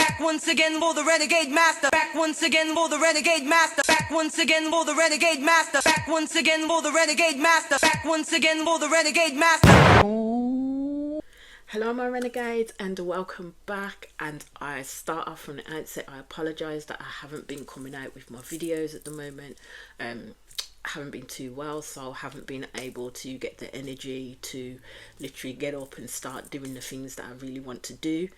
Back once again for the renegade master. Back once again for the renegade master. Back once again for the renegade master. Back once again for the renegade master. Back once again for the renegade master. Hello my renegades and welcome back. And I start off from the outset, I apologise that I haven't been coming out with my videos at the moment. I haven't been too well, so I haven't been able to get the energy to literally get up and start doing the things that I really want to do.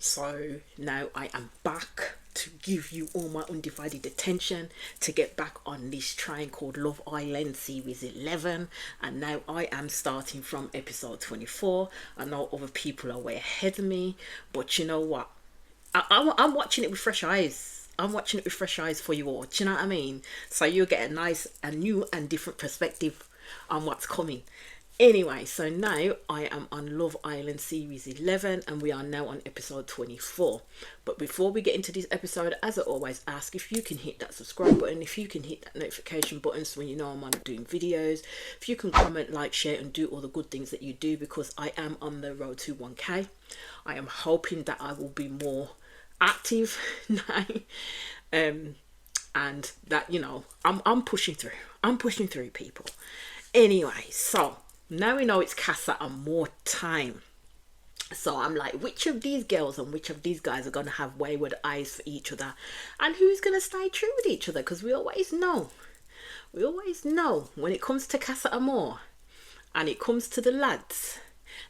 So now I am back to give you all my undivided attention, to get back on this train called Love Island Series 11. And now I am starting from episode 24. I know other people are way ahead of me, but you know what? I'm watching it with fresh eyes. I'm watching it with fresh eyes for you all. Do you know what I mean? So you'll get a nice and new and different perspective on what's coming. Anyway, so now I am on Love Island Series 11 and we are now on episode 24. But before we get into this episode, as I always ask, if you can hit that subscribe button, if you can hit that notification button so when you know I'm on doing videos, if you can comment, like, share and do all the good things that you do, because I am on the road to 1k. I am hoping that I will be more active now, and that, you know, I'm pushing through people. Anyway, so now we know it's Casa Amor time. So I'm like, which of these girls and which of these guys are gonna have wayward eyes for each other, and who's gonna stay true with each other? Because we always know when it comes to Casa Amor and it comes to the lads,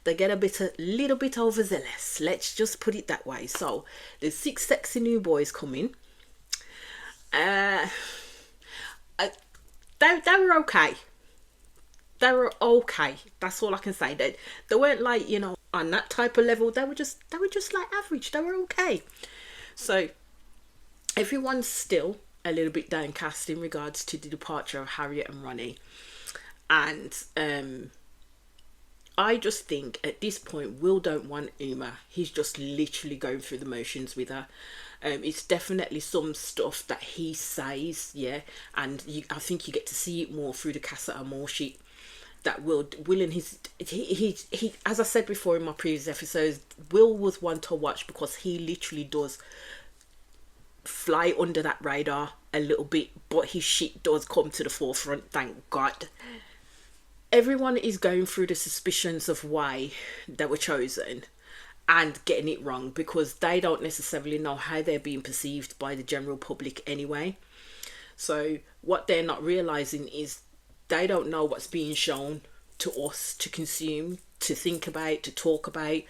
they get a little bit overzealous. Let's just put it that way. So there's 6 sexy new boys coming. They were okay. They were okay. That's all I can say. They weren't like, you know, on that type of level. They were just like average. They were okay. So everyone's still a little bit downcast in regards to the departure of Harriet and Ronnie, and I just think at this point Will don't want Uma. He's just literally going through the motions with her. It's definitely some stuff that he says, yeah, and I think you get to see it more through the Casa Amor sheet. That Will and he as I said before in my previous episodes, Will was one to watch because he literally does fly under that radar a little bit, but his shit does come to the forefront, thank God. Everyone is going through the suspicions of why they were chosen and getting it wrong, because they don't necessarily know how they're being perceived by the general public anyway. So what they're not realizing is they don't know what's being shown to us to consume, to think about, to talk about,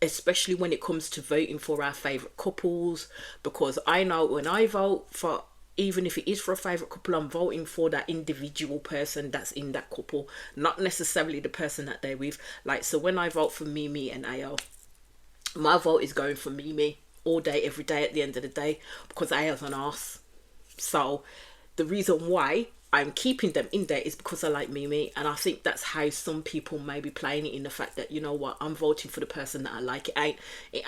especially when it comes to voting for our favourite couples. Because I know when I vote for, even if it is for a favourite couple, I'm voting for that individual person that's in that couple, not necessarily the person that they're with. Like, so when I vote for Mimi and Ayo, my vote is going for Mimi all day, every day at the end of the day, because Ayo's an arse. So the reason why I'm keeping them in there is because I like Mimi, and I think that's how some people may be playing it, in the fact that, you know what, I'm voting for the person that I like. It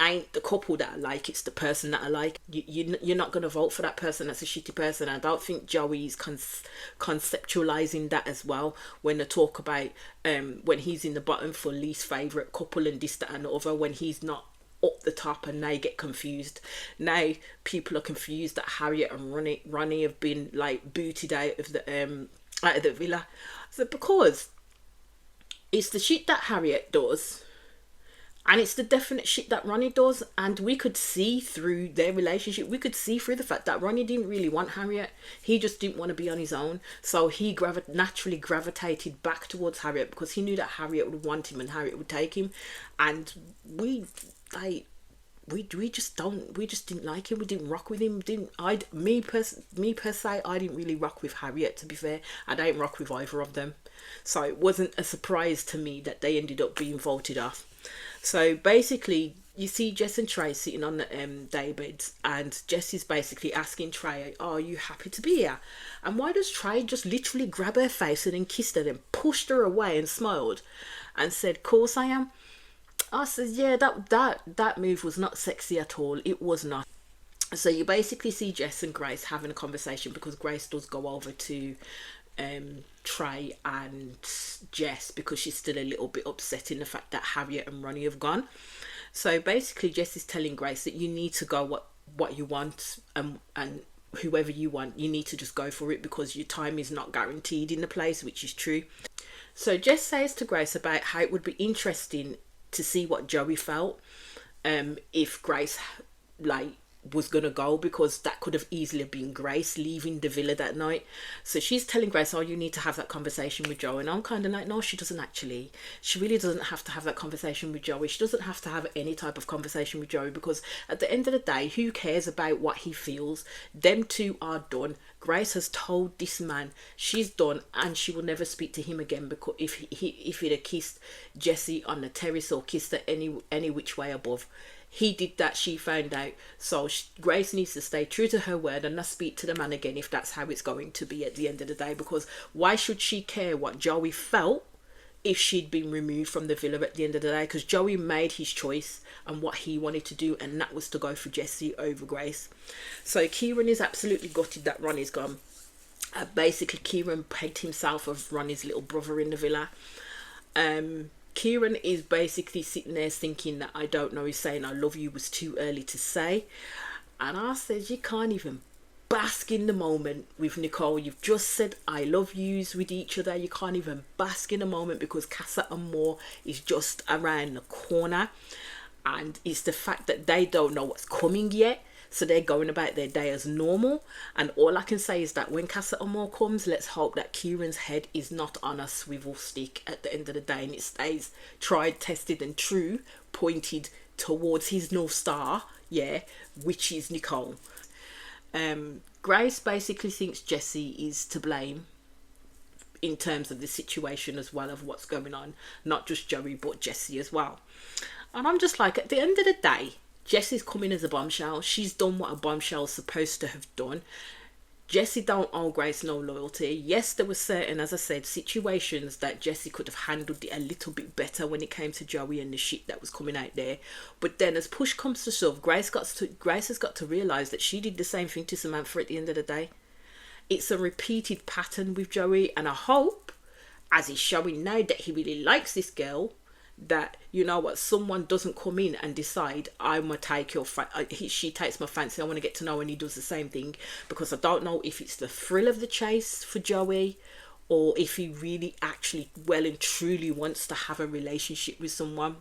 ain't the couple that I like, it's the person that I like. You're not going to vote for that person that's a shitty person. I don't think Joey's conceptualizing that as well when they talk about when he's in the bottom for least favourite couple and this, that and the other, when he's not up the top, and they get confused. Now people are confused that Harriet and Ronnie have been like booted out of the villa. So because it's the shit that Harriet does and it's the definite shit that Ronnie does, and we could see through their relationship, we could see through the fact that Ronnie didn't really want Harriet. He just didn't want to be on his own, so he naturally gravitated back towards Harriet because he knew that Harriet would want him and Harriet would take him. And we just didn't like him. We didn't rock with him. Me per se, I didn't really rock with Harriet, to be fair. I don't rock with either of them, so it wasn't a surprise to me that they ended up being voted off. So basically you see Jess and Trey sitting on the daybeds, and Jess is basically asking Trey, are you happy to be here? And why does Trey just literally grab her face and then kissed her and pushed her away and smiled and said, course I am. I said, yeah, that move was not sexy at all. It was not. So you basically see Jess and Grace having a conversation, because Grace does go over to Trey and Jess because she's still a little bit upset in the fact that Harriet and Ronnie have gone. So basically, Jess is telling Grace that you need to go what you want, and whoever you want, you need to just go for it because your time is not guaranteed in the place, which is true. So Jess says to Grace about how it would be interesting to see what Joey felt if Grace like was gonna go, because that could have easily been Grace leaving the villa that night. So she's telling Grace, oh, you need to have that conversation with Joey. And I'm kind of like, no, she doesn't actually. She really doesn't have to have that conversation with Joey. She doesn't have to have any type of conversation with Joey, because at the end of the day, who cares about what he feels? Them two are done. Grace has told this man she's done, and she will never speak to him again, because if he'd have kissed Jessie on the terrace or kissed her any which way above, he did that, she found out. So Grace needs to stay true to her word and not speak to the man again if that's how it's going to be at the end of the day, because why should she care what Joey felt if she'd been removed from the villa at the end of the day? Because Joey made his choice and what he wanted to do, and that was to go for Jessie over Grace. So Kieran is absolutely gutted that Ronnie's gone. Basically, Kieran pegged himself as Ronnie's little brother in the villa. Kieran is basically sitting there thinking that I don't know, he's saying I love you was too early to say. And I said, you can't even bask in the moment with Nicole. You've just said I love yous with each other. You can't even bask in the moment because Casa Amor is just around the corner. And it's the fact that they don't know what's coming yet. So they're going about their day as normal. And all I can say is that when Casa Amor comes, let's hope that Kieran's head is not on a swivel stick at the end of the day, and it stays tried, tested and true, pointed towards his North Star, yeah, which is Nicole. Grace basically thinks Jessie is to blame in terms of the situation as well, of what's going on. Not just Joey, but Jessie as well. And I'm just like, at the end of the day, Jessie's coming as a bombshell. She's done what a bombshell's supposed to have done. Jessie don't owe Grace no loyalty. Yes, there were certain, as I said, situations that Jessie could have handled it a little bit better when it came to Joey and the shit that was coming out there. But then as push comes to shove, Grace has got to realise that she did the same thing to Samantha at the end of the day. It's a repeated pattern with Joey, and I hope, as he's showing now that he really likes this girl, that, you know what, someone doesn't come in and decide I'm gonna take your she takes my fancy, I want to get to know, and he does the same thing. Because I don't know if it's the thrill of the chase for Joey, or if he really actually well and truly wants to have a relationship with someone.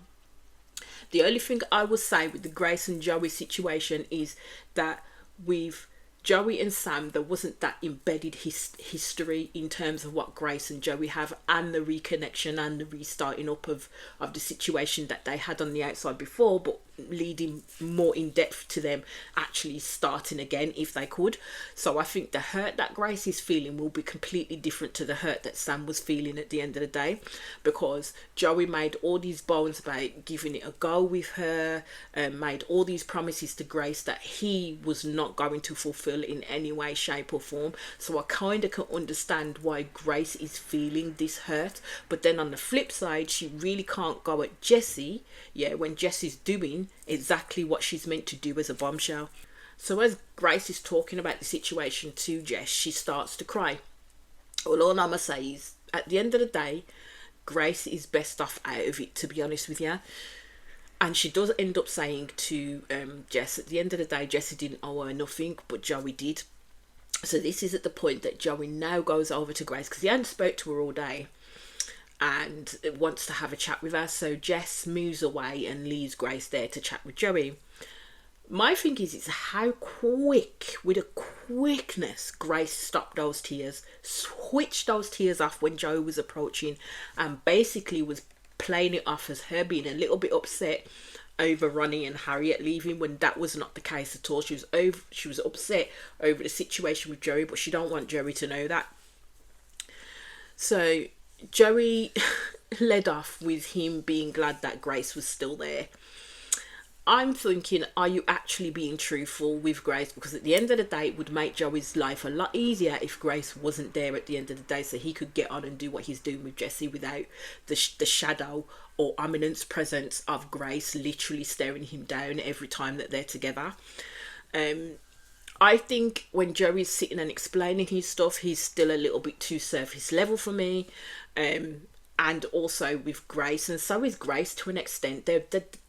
The only thing I would say with the Grace and Joey situation is that with Joey and Sam, there wasn't that embedded history in terms of what Grace and Joey have, and the reconnection and the restarting up of the situation that they had on the outside before, but leading more in depth to them actually starting again if they could. So I think the hurt that Grace is feeling will be completely different to the hurt that Sam was feeling at the end of the day, because Joey made all these bones about giving it a go with her, made all these promises to Grace that he was not going to fulfill in any way, shape or form. So I kind of can understand why Grace is feeling this hurt. But then on the flip side, she really can't go at Jessie, yeah, when Jessie's doing exactly what she's meant to do as a bombshell. So as Grace is talking about the situation to Jess, she starts to cry. Well, all I'm gonna say is, at the end of the day, Grace is best off out of it, to be honest with you. And she does end up saying to Jess, at the end of the day, Jessie didn't owe her nothing, but Joey did. So this is at the point that Joey now goes over to Grace, because he hadn't spoke to her all day, and wants to have a chat with her. So Jess moves away and leaves Grace there to chat with Joey. My thing is, it's how quick, with a quickness, Grace stopped those tears, switched those tears off when Joey was approaching, and basically was playing it off as her being a little bit upset over Ronnie and Harriet leaving, when that was not the case at all. She was upset over the situation with Joey, but she don't want Joey to know that. So Joey led off with him being glad that Grace was still there. I'm thinking, are you actually being truthful with Grace? Because at the end of the day, it would make Joey's life a lot easier if Grace wasn't there at the end of the day, so he could get on and do what he's doing with Jessie without the shadow or ominous presence of Grace literally staring him down every time that they're together. I think when Joey's sitting and explaining his stuff, he's still a little bit too surface level for me. and also with Grace, and so is Grace to an extent. It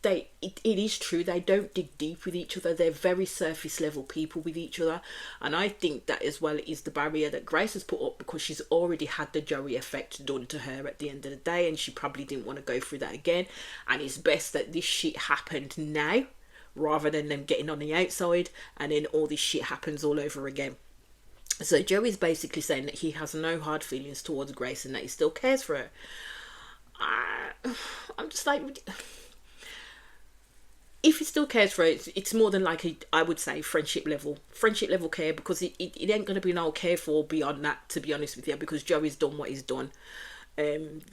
is true, they don't dig deep with each other. They're very surface level people with each other, and I think that as well is the barrier that Grace has put up, because she's already had the Joey effect done to her at the end of the day, and she probably didn't want to go through that again. And it's best that this shit happened now, rather than them getting on the outside and then all this shit happens all over again. So Joey's basically saying that he has no hard feelings towards Grace and that he still cares for her. I'm just like, if he still cares for her, it's more than like I would say friendship level care, because it ain't going to be no care for beyond that, to be honest with you, because Joey's done what he's done.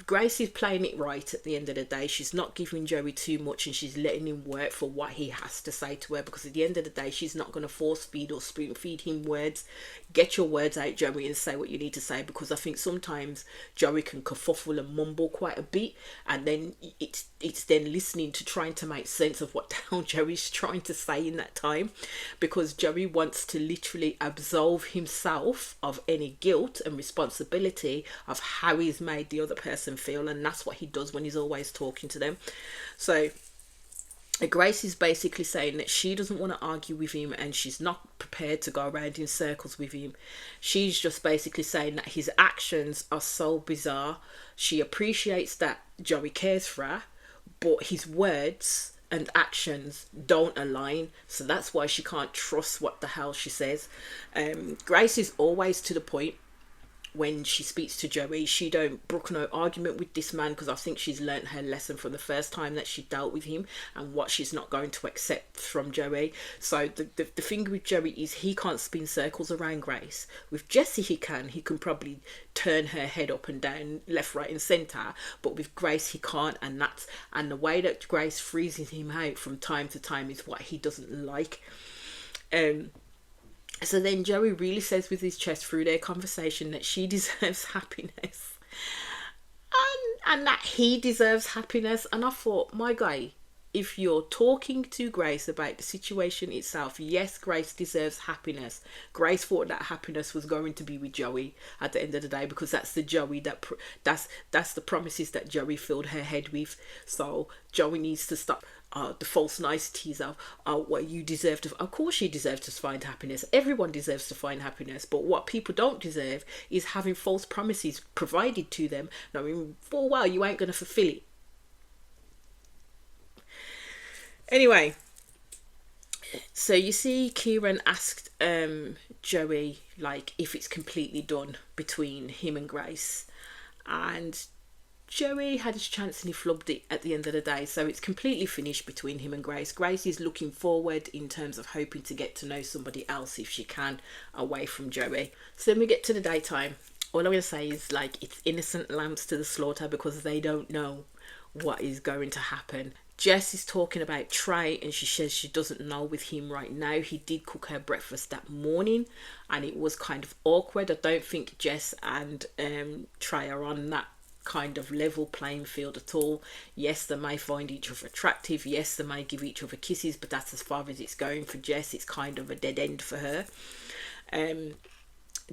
Grace is playing it right at the end of the day. She's not giving Joey too much, and she's letting him work for what he has to say to her, because at the end of the day she's not going to force feed or spoon feed him words. Get your words out, Joey, and say what you need to say, because I think sometimes Joey can kerfuffle and mumble quite a bit, and then it's then listening to trying to make sense of what the hell Joey's trying to say in that time, because Joey wants to literally absolve himself of any guilt and responsibility of how he's made the other person feel, and that's what he does when he's always talking to them. So Grace is basically saying that she doesn't want to argue with him, and she's not prepared to go around in circles with him. She's just basically saying that his actions are so bizarre. She appreciates that Joey cares for her, but his words and actions don't align, so that's why she can't trust what the hell she says. Grace is always to the point when she speaks to Joey. She don't brook no argument with this man, because I think she's learnt her lesson from the first time that she dealt with him, and what she's not going to accept from Joey. So the thing with Joey is he can't spin circles around Grace. With Jessie he can probably turn her head up and down, left, right and centre, but with Grace he can't, and the way that Grace freezes him out from time to time is what he doesn't like. So then Joey really says with his chest through their conversation that she deserves happiness, and that he deserves happiness. And I thought, my guy, if you're talking to Grace about the situation itself, yes, Grace deserves happiness. Grace thought that happiness was going to be with Joey at the end of the day, because that's the Joey that's the promises that Joey filled her head with. So Joey needs to stop the false niceties of what you deserve to. Of course you deserve to find happiness. Everyone deserves to find happiness, but what people don't deserve is having false promises provided to them, knowing full well you ain't going to fulfill it. Anyway, so you see Kieran asked Joey like if it's completely done between him and Grace, and Joey had his chance and he flubbed it at the end of the day. So it's completely finished between him and Grace. Grace is looking forward in terms of hoping to get to know somebody else if she can, away from Joey. So then we get to the daytime. All I'm going to say is like it's innocent lambs to the slaughter, because they don't know what is going to happen. Jess is talking about Trey, and she says she doesn't know with him right now. He did cook her breakfast that morning and it was kind of awkward. I don't think Jess and Trey are on that kind of level playing field at all. Yes, they may find each other attractive. Yes, they may give each other kisses, but that's as far as it's going for Jess. It's kind of a dead end for her.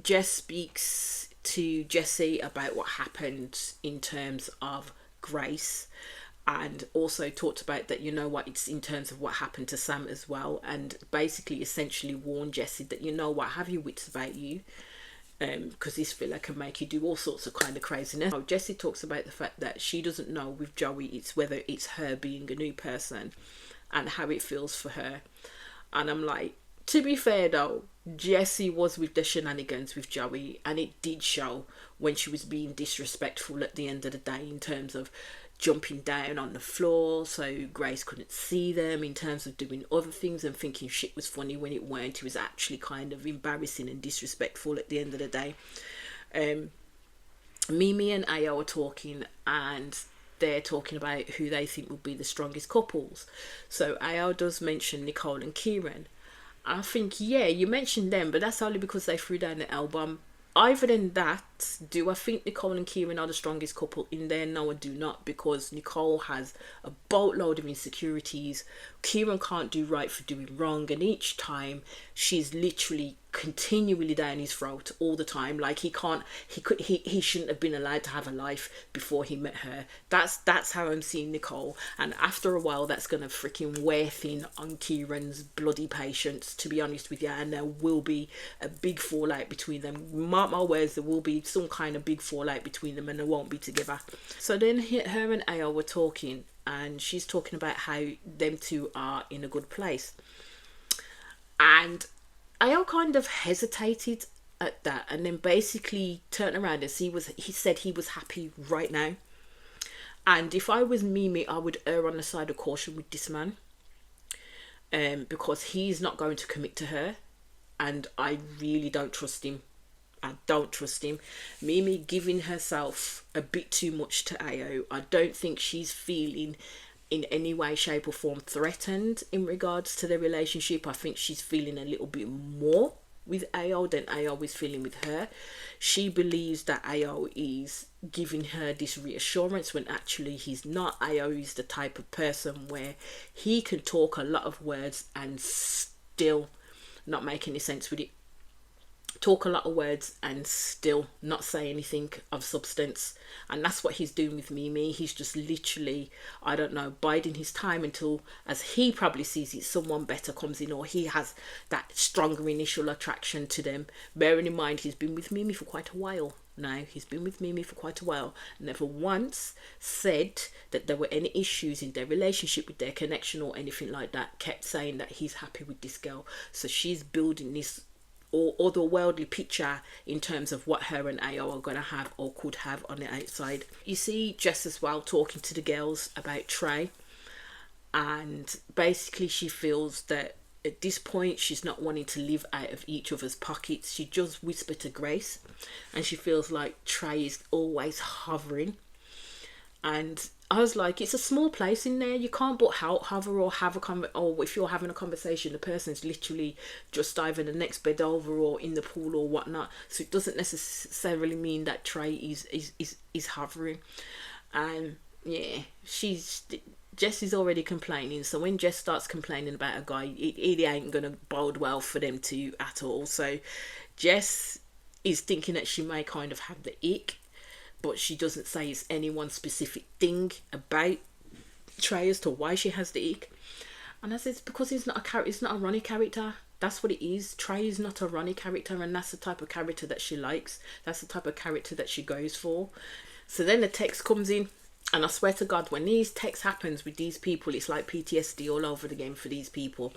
Jess speaks to Jessie about what happened in terms of Grace, and also talked about that, you know what, it's in terms of what happened to Sam as well, and basically essentially warned Jessie that, you know what, have your wits about you, because this fella can make you do all sorts of kind of craziness. Oh, Jessie talks about the fact that she doesn't know with Joey it's whether it's her being a new person and how it feels for her. And I'm like, to be fair though, Jessie was with the shenanigans with Joey, and it did show when she was being disrespectful at the end of the day, in terms of jumping down on the floor so Grace couldn't see them, in terms of doing other things and thinking shit was funny when it weren't. It was actually kind of embarrassing and disrespectful at the end of the day. Mimi and Ayo are talking, and they're talking about who they think will be the strongest couples. So Ayo does mention Nicole and Kieran. I think, yeah, you mentioned them, but that's only because they threw down the album. Other than that, do I think Nicole and Kieran are the strongest couple in there? No, I do not, because Nicole has a boatload of insecurities. Kieran can't do right for doing wrong, and each time she's literally continually down his throat all the time. Like he shouldn't have been allowed to have a life before he met her. That's how I'm seeing Nicole, and after a while that's gonna freaking wear thin on Kieran's bloody patience, to be honest with you, and there will be a big fallout between them. Mark my words, there will be some kind of big fallout between them and they won't be together. So then her and Ao were talking, and she's talking about how them two are in a good place, and Ao kind of hesitated at that, and then basically turned around as he said he was happy right now. And if I was Mimi, I would err on the side of caution with this man, because he's not going to commit to her, and I really don't trust him. I don't trust him. Mimi giving herself a bit too much to Ao. I don't think she's feeling in any way, shape or form threatened in regards to their relationship. I think she's feeling a little bit more with Ao than Ao is feeling with her. She believes that Ao is giving her this reassurance when actually he's not. Ao is the type of person where he can talk a lot of words and still not make any sense with it. Talk a lot of words and still not say anything of substance, and that's what he's doing with Mimi. He's just literally, I don't know, biding his time until, as he probably sees it, someone better comes in, or he has that stronger initial attraction to them. Bearing in mind he's been with Mimi for quite a while now. Never once said that there were any issues in their relationship, with their connection or anything like that. Kept saying that he's happy with this girl. So she's building this or otherworldly picture in terms of what her and Ao are going to have or could have on the outside. You see Jess as well talking to the girls about Trey, and basically she feels that at this point she's not wanting to live out of each other's pockets. She just whispered to Grace, and she feels like Trey is always hovering. And I was like, it's a small place in there. You can't but hover or have or if you're having a conversation, the person's literally just either the next bed over or in the pool or whatnot. So it doesn't necessarily mean that Trey is hovering. And yeah, Jess is already complaining. So when Jess starts complaining about a guy, it ain't gonna bode well for them two at all. So Jess is thinking that she may kind of have the ick, but she doesn't say it's any one specific thing about Trey as to why she has the ick. And I said, it's because he's not a character. It's not a Ronnie character. That's what it is. Trey is not a Ronnie character, and that's the type of character that she likes. That's the type of character that she goes for. So then the text comes in, and I swear to God, when these texts happens with these people, it's like PTSD all over again for these people.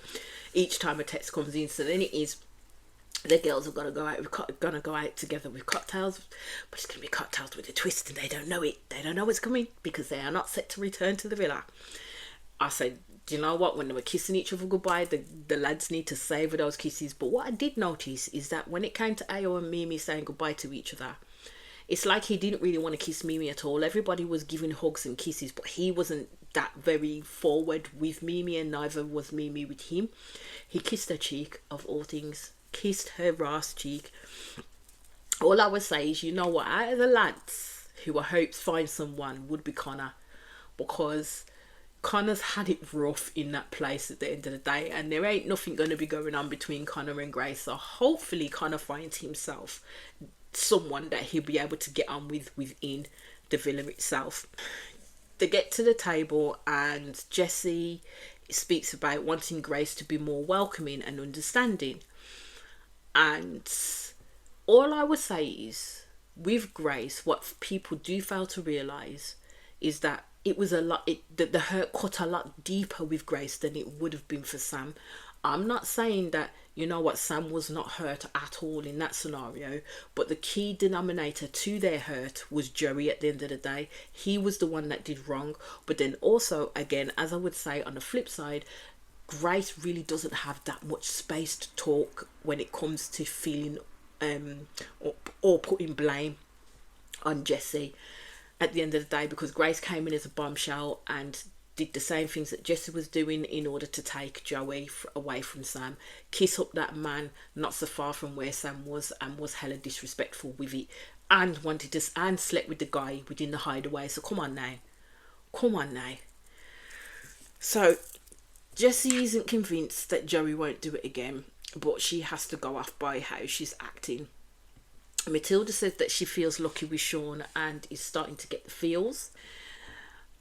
Each time a text comes in, so then it is, the girls are gonna go out together with cocktails, but it's gonna be cocktails with a twist, and they don't know it. They don't know what's coming because they are not set to return to the villa. I said, do you know what? When they were kissing each other goodbye, the lads need to savour those kisses. But what I did notice is that when it came to Ao and Mimi saying goodbye to each other, it's like he didn't really want to kiss Mimi at all. Everybody was giving hugs and kisses, but he wasn't that very forward with Mimi, and neither was Mimi with him. He kissed her cheek, of all things. Kissed her ass cheek. All I would say is, you know what, out of the lads who I hope find someone would be Connor, because Connor's had it rough in that place at the end of the day, and there ain't nothing going to be going on between Connor and Grace. So hopefully Connor finds himself someone that he'll be able to get on with within the villa itself. They get to the table, and Jessie speaks about wanting Grace to be more welcoming and understanding. And all I would say is, with Grace, what people do fail to realise is that it was the hurt cut a lot deeper with Grace than it would have been for Sam. I'm not saying that, you know what, Sam was not hurt at all in that scenario, but the key denominator to their hurt was Joey at the end of the day. He was the one that did wrong. But then also, again, as I would say on the flip side, Grace really doesn't have that much space to talk when it comes to feeling or putting blame on Jessie at the end of the day, because Grace came in as a bombshell and did the same things that Jessie was doing in order to take Joey away from Sam. Kiss up that man not so far from where Sam was, and was hella disrespectful with it, and wanted to, and slept with the guy within the hideaway. So come on now. So Jessie isn't convinced that Joey won't do it again, but she has to go off by how she's acting. Matilda says that she feels lucky with Sean and is starting to get the feels.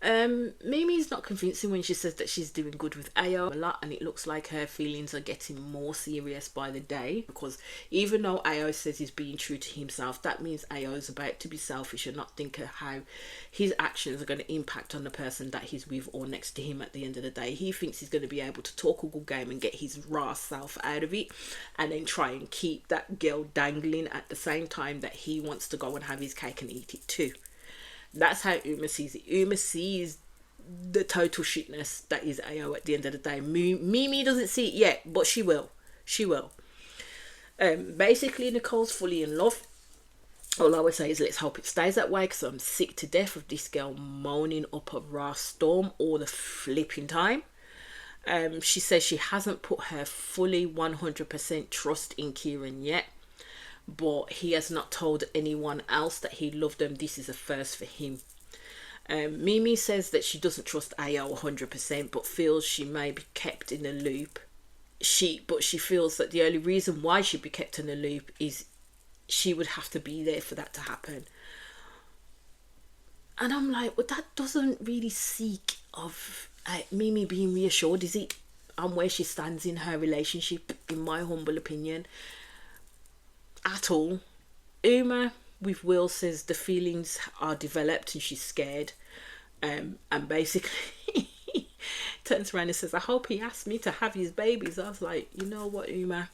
Mimi's not convincing when she says that she's doing good with Ao a lot, and it looks like her feelings are getting more serious by the day, because even though Ao says he's being true to himself, that means Ao's about to be selfish and not think of how his actions are going to impact on the person that he's with or next to him at the end of the day. He thinks he's going to be able to talk a good game and get his raw self out of it, and then try and keep that girl dangling at the same time that he wants to go and have his cake and eat it too. That's how Uma sees it. Uma sees the total shitness that is Ao at the end of the day. Mimi doesn't see it yet, but she will. She will. Basically, Nicole's fully in love. All I would say is let's hope it stays that way, because I'm sick to death of this girl moaning up a raw storm all the flipping time. She says she hasn't put her fully 100% trust in Kieran yet, but he has not told anyone else that he loved them. This is a first for him. Mimi says that she doesn't trust Ao 100%, but feels she may be kept in the loop. She feels that the only reason why she'd be kept in the loop is she would have to be there for that to happen. And I'm like, well, that doesn't really seek of Mimi being reassured, is it? On where she stands in her relationship, in my humble opinion, at all. Uma with Will says the feelings are developed and she's scared, and basically turns around and says, I hope he asked me to have his babies. I was like, you know what, Uma,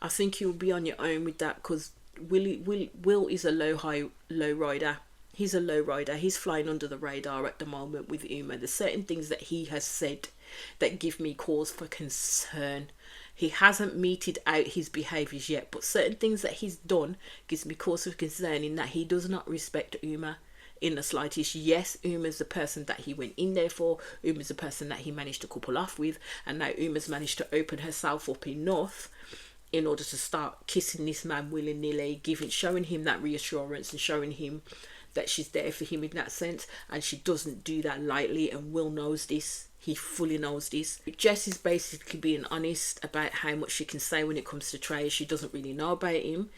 I think you'll be on your own with that, because Will is a low rider. He's a low rider. He's flying under the radar at the moment with Uma. There's certain things that he has said that give me cause for concern. He hasn't meted out his behaviours yet, but certain things that he's done gives me cause for concern, in that he does not respect Uma in the slightest. Yes, Uma's the person that he went in there for. Uma's the person that he managed to couple off with, and now Uma's managed to open herself up enough in order to start kissing this man willy-nilly, showing him that reassurance and showing him that she's there for him in that sense. And she doesn't do that lightly, and Will knows this. He fully knows this. Jess is basically being honest about how much she can say when it comes to Trey. She doesn't really know about him,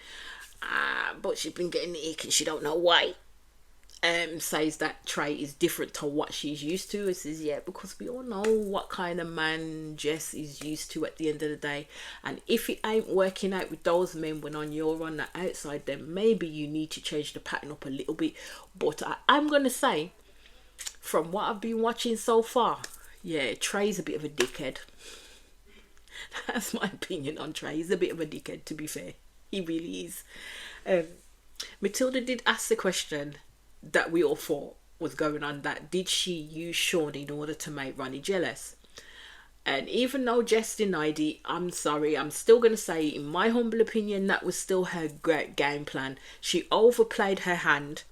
but she's been getting the ick and she don't know why. Says that Trey is different to what she's used to. It says, yeah, because we all know what kind of man Jess is used to at the end of the day. And if it ain't working out with those men when you're on the outside, then maybe you need to change the pattern up a little bit. But I'm going to say, from what I've been watching so far, yeah, Trey's a bit of a dickhead. That's my opinion on Trey. He's a bit of a dickhead, to be fair. He really is. Matilda did ask the question that we all thought was going on, that did she use Sean in order to make Ronnie jealous? And even though Jess denied it, I'm sorry, I'm still going to say, in my humble opinion, that was still her great game plan. She overplayed her hand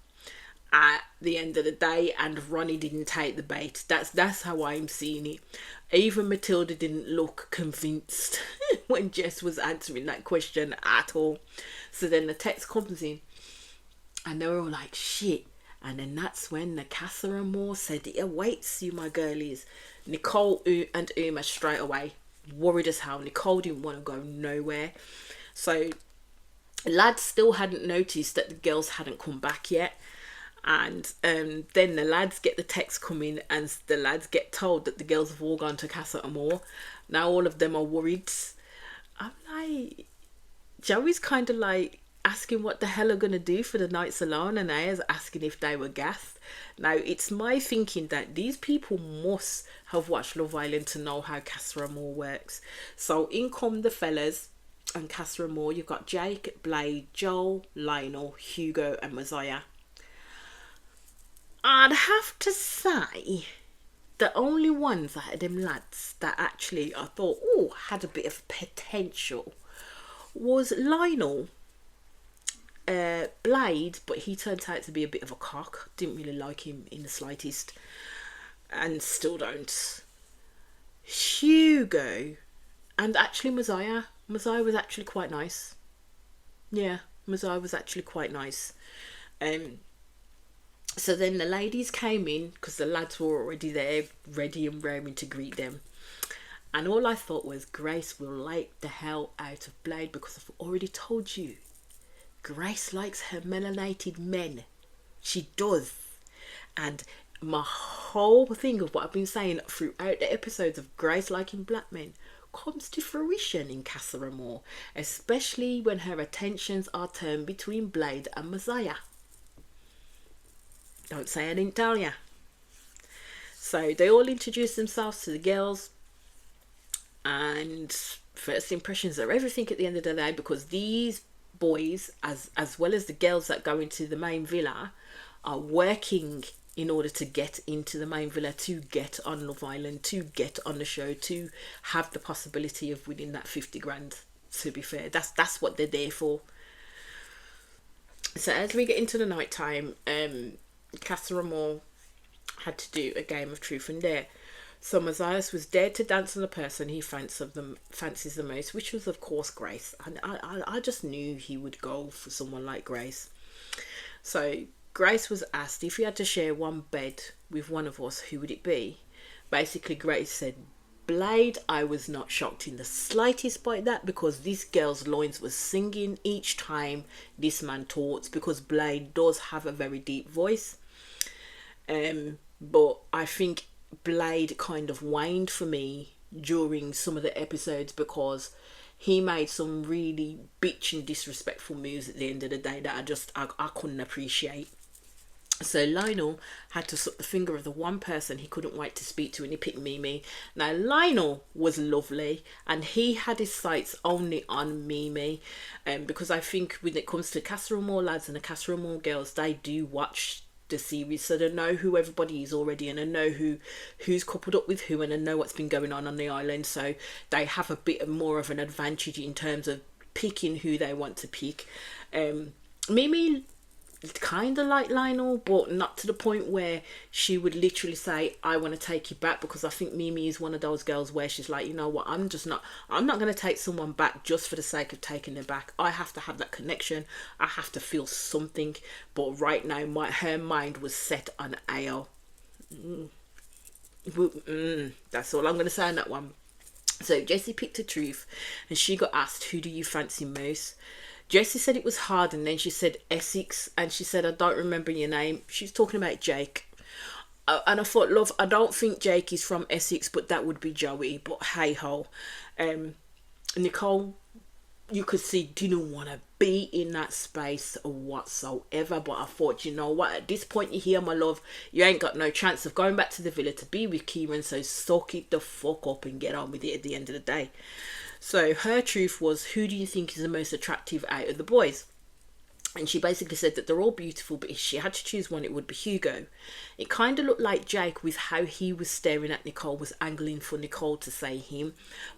at the end of the day, and Ronnie didn't take the bait. That's how I'm seeing it. Even Matilda didn't look convinced when Jess was answering that question at all. So then the text comes in, and they were all like, shit. And then that's when the Casa Amor said, it awaits you, my girlies. Nicole and Uma straight away, worried as hell. Nicole didn't want to go nowhere. So lads still hadn't noticed that the girls hadn't come back yet. And then the lads get the text coming, and the lads get told that the girls have all gone to Casa Amor. Now all of them are worried. I'm like, Joey's kind of like asking what the hell are going to do for the nights alone, and Aya's asking if they were gassed. Now it's my thinking that these people must have watched Love Island to know how Casa Amor works. So in come the fellas and Casa Amor. You've got Jake, Blade, Joel, Lionel, Hugo and Messiah. I'd have to say the only ones out of them lads that actually I thought, had a bit of potential was Lionel, Blade, but he turned out to be a bit of a cock. Didn't really like him in the slightest, and still don't. Hugo, and actually Messiah was actually quite nice. Yeah, Messiah was actually quite nice. So then the ladies came in, because the lads were already there, ready and raring to greet them. And all I thought was, Grace will like the hell out of Blade, because I've already told you, Grace likes her melanated men. She does. And my whole thing of what I've been saying throughout the episodes of Grace liking black men comes to fruition in Casa Amor, especially when her attentions are turned between Blade and Messiah. Don't say I didn't tell ya. So they all introduce themselves to the girls, and first impressions are everything at the end of the day, because these boys, as well as the girls that go into the main villa, are working in order to get into the main villa, to get on Love Island, to get on the show, to have the possibility of winning that 50 grand, to be fair. That's what they're there for. So as we get into the night time, Casa Amor had to do a game of truth and dare. So Matthias was dared to dance on the person he fancies the most, which was of course Grace. And I just knew he would go for someone like Grace. So Grace was asked if he had to share one bed with one of us, who would it be? Basically, Grace said, Blade. I was not shocked in the slightest by that, because this girl's loins was singing each time this man talks, because Blade does have a very deep voice. But I think Blade kind of waned for me during some of the episodes, because he made some really bitch and disrespectful moves at the end of the day that I couldn't appreciate. So Lionel had to suck the finger of the one person he couldn't wait to speak to, and he picked Mimi. Now Lionel was lovely, and he had his sights only on Mimi, because I think when it comes to Casa Amor lads and the Casa Amor girls, they do watch the series, so they know who everybody is already, and they know who's coupled up with who, and they know what's been going on the island, so they have a bit more of an advantage in terms of picking who they want to pick. Mimi kind of like Lionel, but not to the point where she would literally say, I want to take you back, because I think Mimi is one of those girls where she's like, you know what, I'm not going to take someone back just for the sake of taking them back. I have to have that connection. I have to feel something. But right now, her mind was set on AO. That's all I'm going to say on that one. So Jessie picked a truth, and she got asked, who do you fancy most? Jessie said it was hard, and then she said Essex, and she said, I don't remember your name. She's talking about Jake. And I thought, love, I don't think Jake is from Essex, but that would be Joey. But hey ho. Nicole, you could see, didn't want to be in that space whatsoever. But I thought, you know what, at this point, you hear, my love, you ain't got no chance of going back to the villa to be with Kieran, so suck it the fuck up and get on with it at the end of the day. So her truth was, who do you think is the most attractive out of the boys? And she basically said that they're all beautiful, but if she had to choose one, it would be Hugo. It kind of looked like Jake, with how he was staring at Nicole, was angling for Nicole to say him.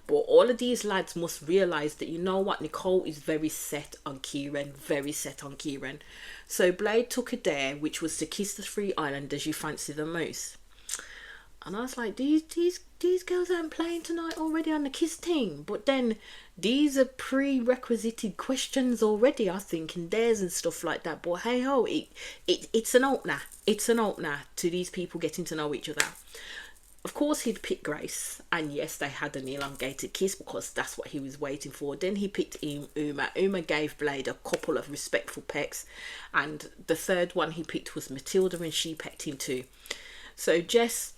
But all of these lads must realise that, you know what, Nicole is very set on Kieran, very set on Kieran. So Blade took a dare, which was to kiss the 3 islanders you fancy the most. And I was like, these girls aren't playing tonight already on the kiss team. But then these are prerequisited questions already, I think, and dares and stuff like that. But hey ho, it's an opener. It's an opener to these people getting to know each other. Of course, he'd picked Grace, and yes, they had an elongated kiss because that's what he was waiting for. Then he picked Uma. Uma gave Blade a couple of respectful pecks, and the third one he picked was Matilda, and she pecked him too. So Jess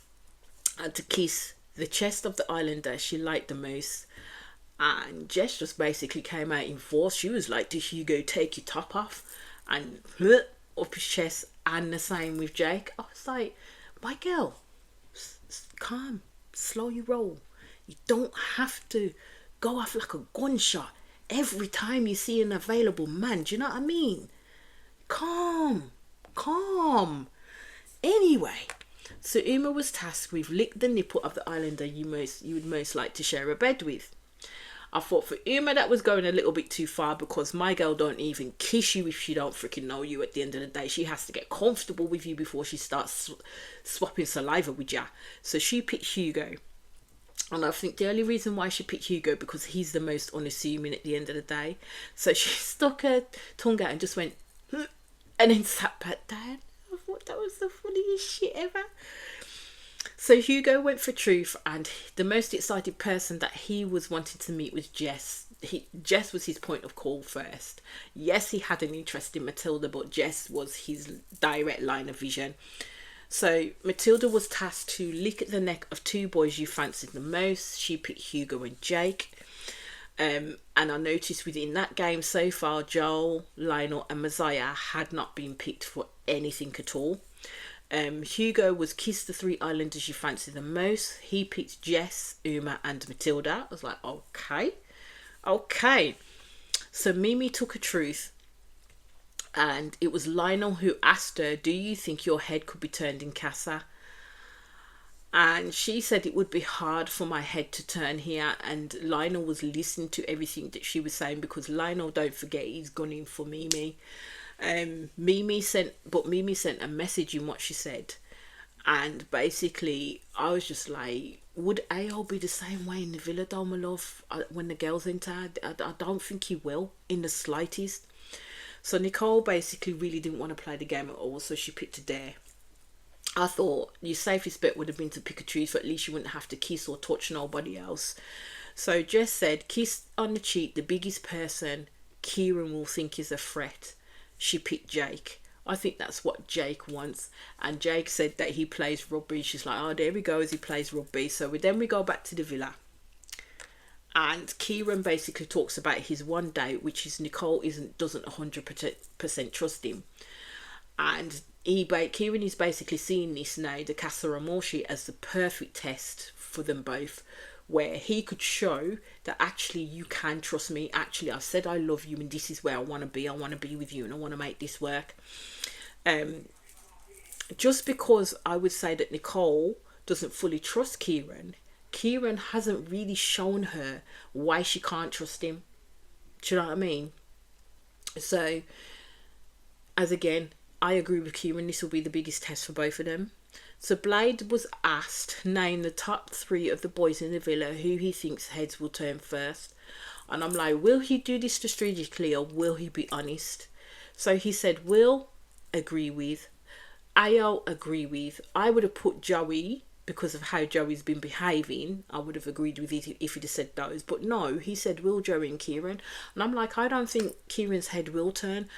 had to kiss the chest of the islander she liked the most, and Jess just basically came out in force. She was like, did Hugo take your top off? And up his chest. And the same with Jake. I was like, my girl, calm, slow your roll. You don't have to go off like a gunshot every time you see an available man. Do you know what I mean? Calm. Anyway, so Uma was tasked with lick the nipple of the islander you would most like to share a bed with. I thought for Uma that was going a little bit too far, because my girl don't even kiss you if she don't freaking know you at the end of the day. She has to get comfortable with you before she starts swapping saliva with ya. So she picked Hugo. And I think the only reason why she picked Hugo, because he's the most unassuming at the end of the day. So she stuck her tongue out and just went, and then sat back down. I thought that was the funniest shit ever. So Hugo went for truth, and the most excited person that he was wanting to meet was Jess. Jess was his point of call first. Yes, he had an interest in Matilda, but Jess was his direct line of vision. So Matilda was tasked to lick at the neck of two boys you fancied the most. She picked Hugo and Jake. And I noticed within that game so far, Joel, Lionel and Messiah had not been picked for anything at all. Hugo was kiss the three islanders you fancy the most. He picked Jess, Uma and Matilda. I was like, okay. So Mimi took a truth, and it was Lionel who asked her, do you think your head could be turned in Casa? And she said it would be hard for my head to turn here, and Lionel was listening to everything that she was saying, because Lionel, don't forget, he's gunning for Mimi. Mimi sent a message in what she said, and basically I was just like, would AO be the same way in the villa, though, my love, when the girls enter? I don't think he will in the slightest. So Nicole basically really didn't want to play the game at all, so she picked a dare. I thought your safest bet would have been to pick a truth, for at least you wouldn't have to kiss or touch nobody else. So Jess said, kiss on the cheek the biggest person Kieran will think is a threat. She picked Jake. I think that's what Jake wants. And Jake said that he plays rugby. She's like, oh, there he goes, he plays rugby. So then we go back to the villa. And Kieran basically talks about his one date, which is Nicole doesn't 100% trust him. And Kieran is basically seeing this now, the Casa Amor, as the perfect test for them both, where he could show that actually you can trust me. Actually, I said I love you, and this is where I want to be. I want to be with you, and I want to make this work. Just because I would say that Nicole doesn't fully trust Kieran hasn't really shown her why she can't trust him. Do you know what I mean? So, as again, I agree with Kieran, this will be the biggest test for both of them. So Blade was asked to name the top 3 of the boys in the villa who he thinks heads will turn first. And I'm like, will he do this strategically, or will he be honest? So he said, Will, agree with. Ao, agree with. I would have put Joey, because of how Joey's been behaving. I would have agreed with it if he'd have said those. But no, he said Will, Joey and Kieran. And I'm like, I don't think Kieran's head will turn.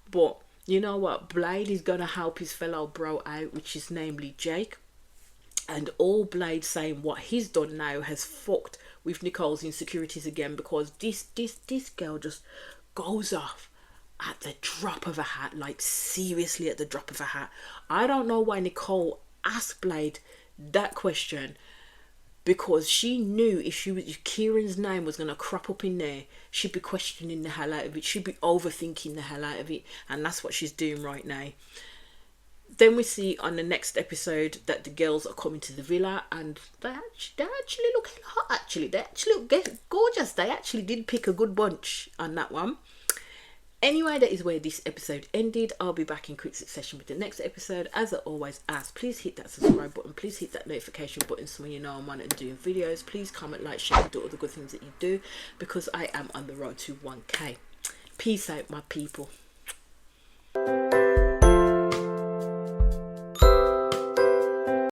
But you know what? Blade is going to help his fellow bro out, which is namely Jake. And all Blade saying what he's done now has fucked with Nicole's insecurities again, because this girl just goes off at the drop of a hat, like seriously at the drop of a hat. I don't know why Nicole asked Blade that question, because she knew if Kieran's name was going to crop up in there, she'd be questioning the hell out of it. She'd be overthinking the hell out of it. And that's what she's doing right now. Then we see on the next episode that the girls are coming to the villa, and they're actually looking hot, actually. They actually look gorgeous. They actually did pick a good bunch on that one. Anyway, that is where this episode ended. I'll be back in quick succession with the next episode. As I always ask, please hit that subscribe button. Please hit that notification button so when you know I'm on and doing videos. Please comment, like, share, and do all the good things that you do, because I am on the road to 1K. Peace out, my people.